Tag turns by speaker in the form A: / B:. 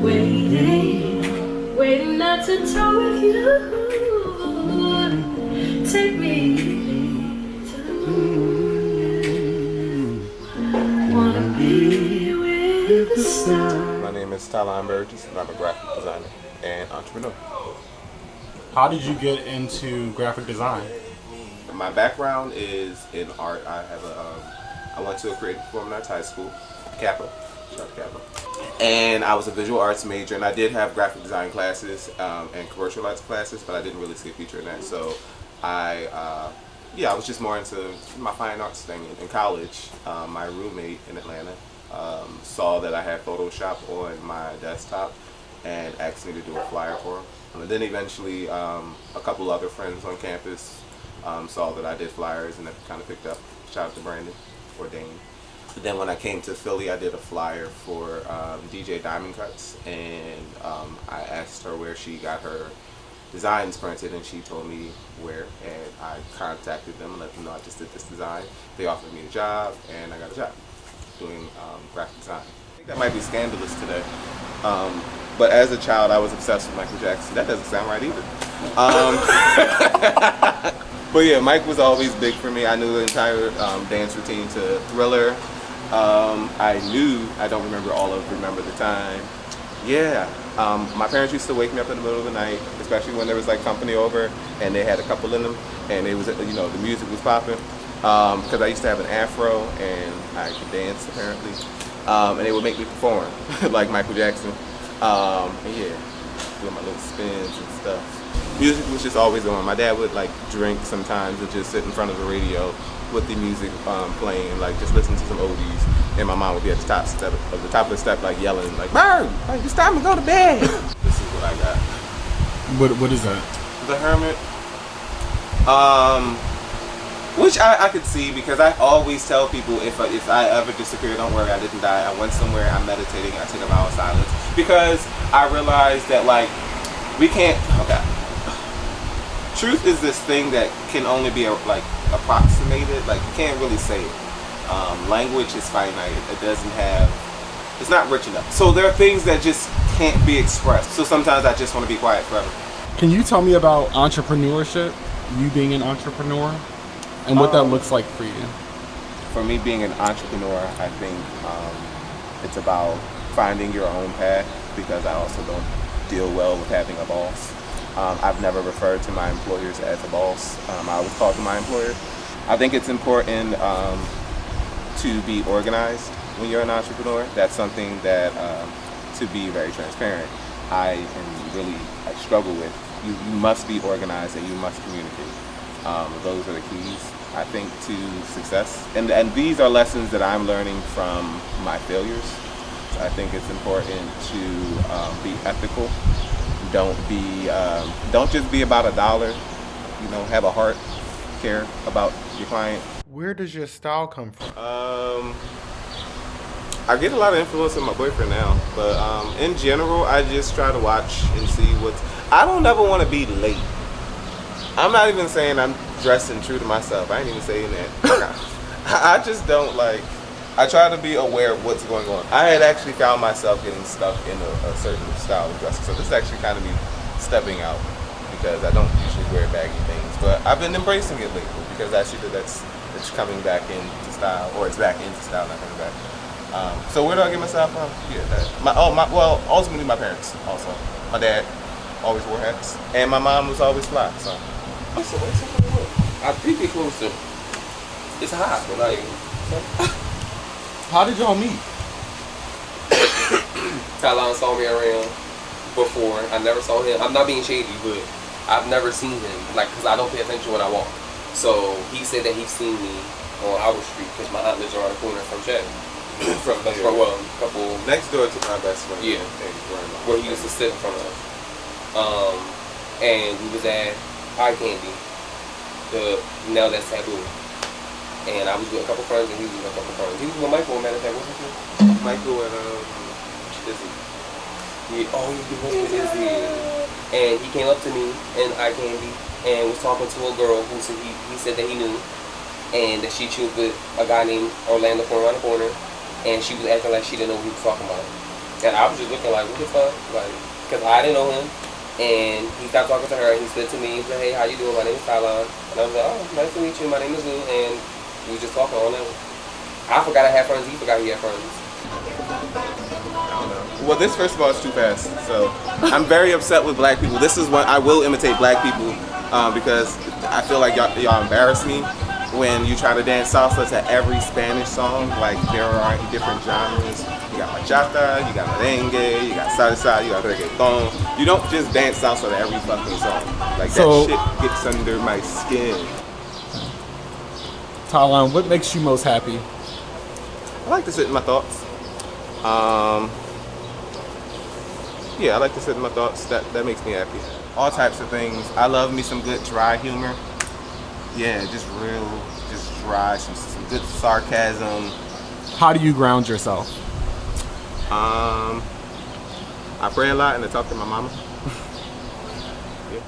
A: Waiting not to talk with you. Take me to the moon. Wanna be with the sun.
B: My name is Tyline Burgess, and I'm a graphic designer and entrepreneur.
C: How did you get into graphic design?
B: My background is in art. I went to a creative performing arts high school, Kappa. Shout out to Kappa. And I was a visual arts major, and I did have graphic design classes and commercial arts classes, but I didn't really see a future in that. So I was just more into my fine arts thing. In college, my roommate in Atlanta saw that I had Photoshop on my desktop and asked me to do a flyer for him. And then eventually, a couple other friends on campus saw that I did flyers, and that kind of picked up. Shout out to Brandon or Dane. Then when I came to Philly, I did a flyer for DJ Diamond Cuts, and I asked her where she got her designs printed, and she told me where, and I contacted them and let them know I just did this design. They offered me a job, and I got a job doing graphic design. I think that might be scandalous today, but as a child, I was obsessed with Michael Jackson. That doesn't sound right either. But yeah, Mike was always big for me. I knew the entire dance routine to Thriller. I don't remember all of Remember the Time. Yeah, my parents used to wake me up in the middle of the night, especially when there was like company over and they had a couple in them, and it was, the music was popping. Because I used to have an afro and I could dance apparently, and they would make me perform like Michael Jackson. And yeah, doing my little spins and stuff. Music was just always on. My dad would like drink sometimes and just sit in front of the radio with the music playing, like just listen to some oldies. And my mom would be at the top of the step, like yelling, like, "Bird, like, it's time to go to bed." This is what I got.
C: What is that?
B: The Hermit. Which I could see, because I always tell people if I ever disappear, don't worry, I didn't die. I went somewhere, I'm meditating, I took a vow of silence. Because I realized that, like, we can't, okay. Truth is this thing that can only be approximated, like you can't really say it. Language is finite, it's not rich enough. So there are things that just can't be expressed. So sometimes I just want to be quiet forever.
C: Can you tell me about entrepreneurship, you being an entrepreneur, and what that looks like for you?
B: For me, being an entrepreneur, I think it's about finding your own path, because I also don't deal well with having a boss. I've never referred to my employers as a boss. I always talk to my employer. I think it's important to be organized when you're an entrepreneur. That's something that, to be very transparent, I struggle with. You must be organized and you must communicate. Those are the keys, I think, to success. And these are lessons that I'm learning from my failures. I think it's important to be ethical. Don't just be about a dollar. Have a heart, care about your client.
C: Where does your style come from?
B: I get a lot of influence from my boyfriend now, but in general, I just try to watch and see I don't ever want to be late. I'm not even saying I'm dressing true to myself. I ain't even saying that. I just don't I try to be aware of what's going on. I had actually found myself getting stuck in a certain style of dressing, so this is actually kind of me stepping out, because I don't usually wear baggy things, but I've been embracing it lately, because I see that it's coming back into style, or it's back into style, not coming back. So where do I get my style from? Yeah, ultimately my parents also. My dad always wore hats, and my mom was always fly, so.
D: I think it's close to, it's hot, but
C: How did y'all meet?
D: Tyline saw me around before. I never saw him. I'm not being shady, but I've never seen him, because I don't pay attention when I walk. So he said that he's seen me on our street, because my aunt lives around the corner from Chad. from a couple
B: next door to my best friend.
D: Yeah, where he used to sit in front of us. And we was at Eye Candy. Now that's Taboo. And I was with a couple friends, and he was with a couple friends. He was with Michael, matter of fact, what's his name?
B: Michael and Izzy.
D: Yeah, he was with Izzy. And he came up to me in Eye Candy and was talking to a girl who said he said that he knew, and that she was with a guy named Orlando from around the corner, and she was acting like she didn't know what he was talking about. And I was just looking like, what the fuck? Like, because I didn't know him. And he stopped talking to her and he said to me, he said, hey, how you doing? My name is Tyline. And I was like, oh, nice to meet you. My name is Lou. And we were just talking on that. I forgot I had friends. He forgot he had friends.
B: I don't know. Well, this, first of all, is too fast. So I'm very upset with black people. This is what I will imitate black people because I feel like y'all embarrass me when you try to dance salsa to every Spanish song. Like, there are different genres. You got bachata, you got merengue, you got salsa, you got reggaeton. You don't just dance salsa to every fucking song. Like,
C: So-
B: that shit gets under my skin.
C: Tyline, what makes you most happy?
B: I like to sit in my thoughts. Yeah, I like to sit in my thoughts. That makes me happy. All types of things. I love me some good dry humor. Yeah, just dry, some good sarcasm.
C: How do you ground yourself?
B: I pray a lot and I talk to my mama. Yeah.